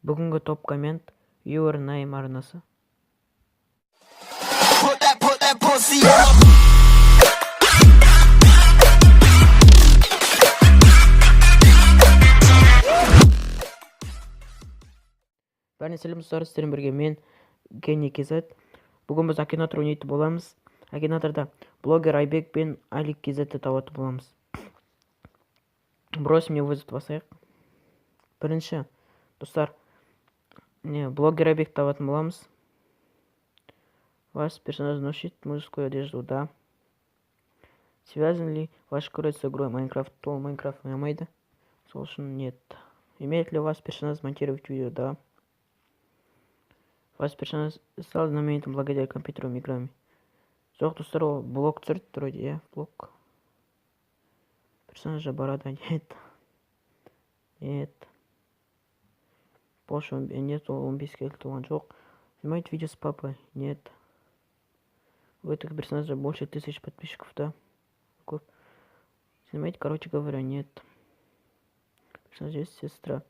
Бүгінгі топ коммент Your Name арнасы. Бәріне сәлем достар, сіздермен бірге мен Гений KZ. Бүгін біз Акинатор ойнайтын боламыз. Акинаторда блогер Айбек пен Алик KZ табатын боламыз. Брось мне вызов басайық. Бірінші достар, блогер Айбек табатын боламыз. Ваш персонаж носит мужскую одежду, да. Связан ли ваш крой с игрой Майнкрафт? То Майнкрафт ойнамайды. Сол үшін нет. Имеет ли ваш персонаж монтировать видео? Да. Ваш персонаж стал знаменитым благодаря компьютерным играм. Жоқ, достар, ол блог түсірді вроде, блог. Персонажа борода нет. Нет. Больше нет, он без туған жоқ. Снимает видео с папой? Нет. У этого персонажа больше 1000 подписчиков, да? Снимаете, короче говоря, нет. Персонаж есть сестра.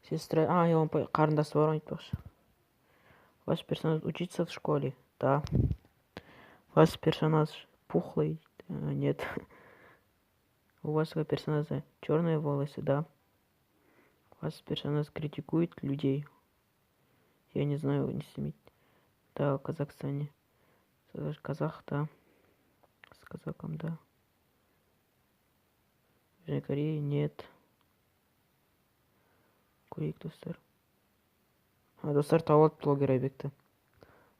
Сестра, я вам қарындасы бар айтпақшы. Ваш персонаж учится в школе? Да. Ваш персонаж пухлый? Нет. У вашего персонажа черные волосы? Да. Ваш персонаж критикует людей? Я не знаю, не снимет. Да, в Казахстане. Казах, да. С казаком, да. В Южной Корее? Нет. Көрейік, достар. Достар, тауып блогер Айбекті.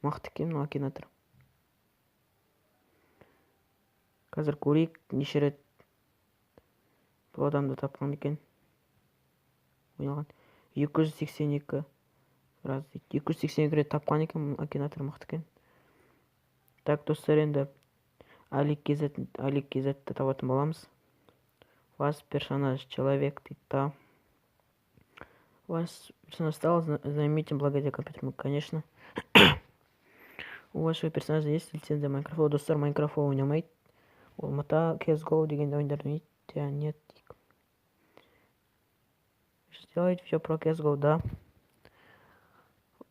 Мақты екен, Акинатор. Қазір көрейік, неше рет бұл адамды тапқан екен. Ойналған. 282 раз дейді. 282 рет тапқан екен, Акинатор мақты екен. Так, достар, енді Алик KZ-ті табатын боламыз. Ваш персонаж человек дейді, да. Ваш персонаж стал знаменитым благодаря компьютеру, конечно. У вашего персонажа есть лицензия Майнкрафта? Достар, Майнкрафт ойнамайды. Ол мата CSGO деген ойындарды ойнайды? Нет. Сделайте все про CSGO, да.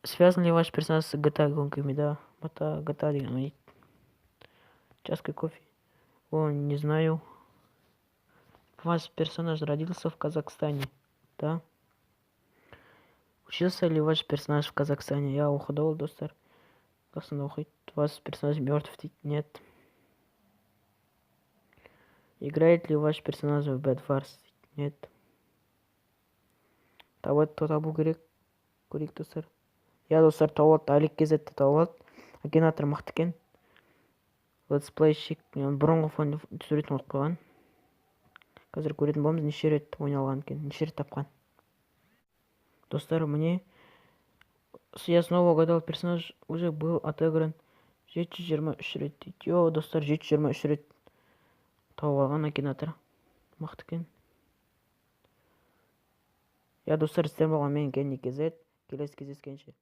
Связан ли ваш персонаж с GTA гонками? Да. Мата GTA деген ойнайды. Чашкой кофе? Не знаю. Ваш персонаж родился в Казахстане? Да. Учился ли ваш персонаж в Казахстане? Я уходил, достар. Қазақстанда оқиды. Ваш персонаж мертв? Нет. Играет ли ваш персонаж в Bed Wars? Нет. Табу керек. Көрейік, достар. Я, достар, тауып Алик KZ-ті тауып. Акинатор мақты екен. Летсплейщик. Бұрынғы фон түсіретін ұмытып қойған. Қазір көретін боламыз, неше рет ойналған екен, неше рет тапқан. Достар, мне я снова угадал, персонаж уже был отыгран 723 рет. Йо, достар, 723 рет тауып алған Акинатор. Мақты екен. Я, достар, сіздер болған мен Гений KZ. Келесі кездескенше.